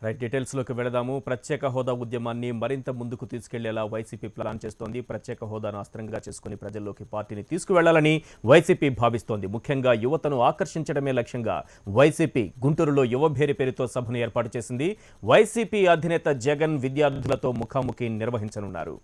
Right డీటెయిల్స్లోకి వెళదాము. ప్రత్యేక హోదా ఉద్యమాన్ని మరింత ముందుకు తీసుకెళ్లేలా వైసీపీ ప్లాన్ చేస్తోంది. ప్రత్యేక హోదాను అస్త్రంగా చేసుకుని ప్రజల్లోకి పార్టీని తీసుకువెళ్లాలని వైసీపీ భావిస్తోంది. ముఖ్యంగా యువతను ఆకర్షించడమే లక్ష్యంగా వైసీపీ గుంటూరులో యువభేరి పేరుతో సభను ఏర్పాటు చేసింది. వైసీపీ అధినేత జగన్ విద్యార్థులతో ముఖాముఖి నిర్వహించనున్నారు.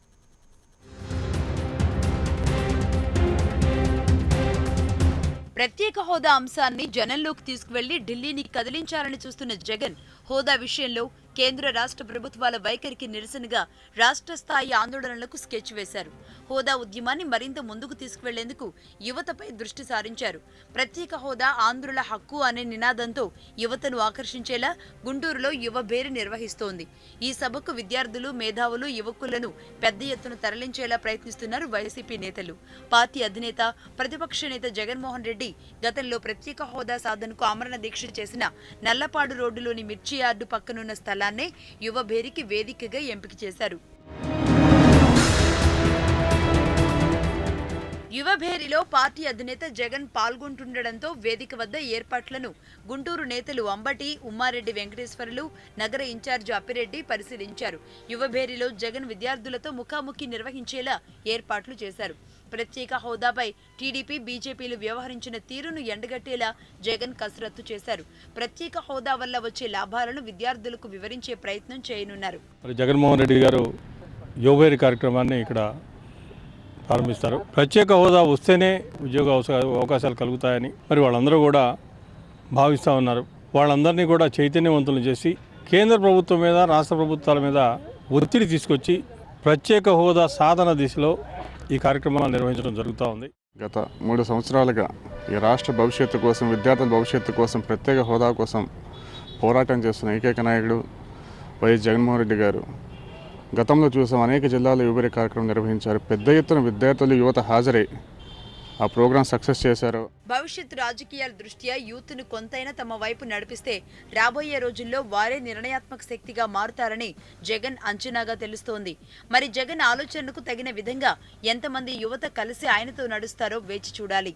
ప్రత్యేక హోదా అంశాన్ని జనంలోకి తీసుకువెళ్లి ఢిల్లీని కదిలించాలని చూస్తున్న జగన్ హోదా విషయంలో కేంద్ర రాష్ట్ర ప్రభుత్వాల వైఖరికి నిరసనగా రాష్ట్ర స్థాయి ఆందోళనలకు స్కెచ్ వేశారు. హోదా ఉద్యమాన్ని మరింత ముందుకు తీసుకువెళ్లేందుకు యువతపై దృష్టి సారించారు. ప్రత్యేక హోదా ఆంధ్రుల హక్కు అనే నినాదంతో యువతను ఆకర్షించేలా గుంటూరులో యువ భేరి నిర్వహిస్తోంది. ఈ సభకు విద్యార్థులు, మేధావులు, యువకులను పెద్ద ఎత్తున తరలించేలా ప్రయత్నిస్తున్నారు వైసీపీ నేతలు. పార్టీ అధినేత, ప్రతిపక్ష నేత జగన్మోహన్ రెడ్డి గతంలో ప్రత్యేక హోదా సాధనకు ఆమరణ దీక్ష చేసిన నల్లపాడు రోడ్డులోని మిర్చి యార్డు పక్కనున్న స్థలాన్నే యువ భేరికి వేదికగా ఎంపిక చేశారు. యువ భేరిలో పార్టీ అధినేత జగన్ పాల్గొంటుండటంతో వేదిక వద్ద ఏర్పాట్లను గుంటూరు నేతలు అంబటి, ఉమ్మారెడ్డి వెంకటేశ్వర్లు, నగర ఇన్ఛార్జి అప్పిరెడ్డి పరిశీలించారు. యువ భేరిలో జగన్ విద్యార్థులతో ముఖాముఖి నిర్వహించేలా ఏర్పాట్లు చేశారు. ప్రత్యేక హోదాపై టీడీపీ, బీజేపీలు వ్యవహరించిన తీరును ఎండగట్టేలా జగన్ కసరత్తు చేశారు. ప్రత్యేక హోదా వల్ల వచ్చే లాభాలను విద్యార్థులకు వివరించే ప్రయత్నం చేయనున్నారు. జగన్మోహన్ రెడ్డి గారు యువభేరి కార్యక్రమాన్ని ఇక్కడ ప్రారంభిస్తారు. ప్రత్యేక హోదా వస్తేనే ఉద్యోగ అవకాశాలు కలుగుతాయని మరి వాళ్ళందరూ కూడా భావిస్తూ ఉన్నారు. వాళ్ళందరినీ కూడా చైతన్యవంతులు చేసి కేంద్ర ప్రభుత్వం మీద, రాష్ట్ర ప్రభుత్వాల మీద ఒత్తిడి తీసుకొచ్చి ప్రత్యేక హోదా సాధన దిశలో ఈ కార్యక్రమాలు నిర్వహించడం జరుగుతూ ఉంది. గత 3 సంవత్సరాలుగా ఈ రాష్ట్ర భవిష్యత్తు కోసం, విద్యార్థుల భవిష్యత్తు కోసం, ప్రత్యేక హోదా కోసం పోరాటం చేస్తున్న ఏకైక నాయకుడు వైఎస్ జగన్మోహన్ రెడ్డి గారు. గతంలో చూసాం, అనేక జిల్లాల్లో యువభేరి కార్యక్రమం నిర్వహించారు. పెద్ద ఎత్తున విద్యార్థులు, యువత హాజరై ఆ ప్రోగ్రాం సక్సెస్ చేశారు. భవిష్యత్ రాజకీయాల దృష్ట్యా యూత్ను కొంతైనా తమ వైపు నడిపిస్తే రాబోయే రోజుల్లో వారే నిర్ణయాత్మక శక్తిగా మారుతారని జగన్ అంచనాగా తెలుస్తోంది. మరి జగన్ ఆలోచనకు తగిన విధంగా ఎంతమంది యువత కలిసి ఆయనతో నడుస్తారో వేచి చూడాలి.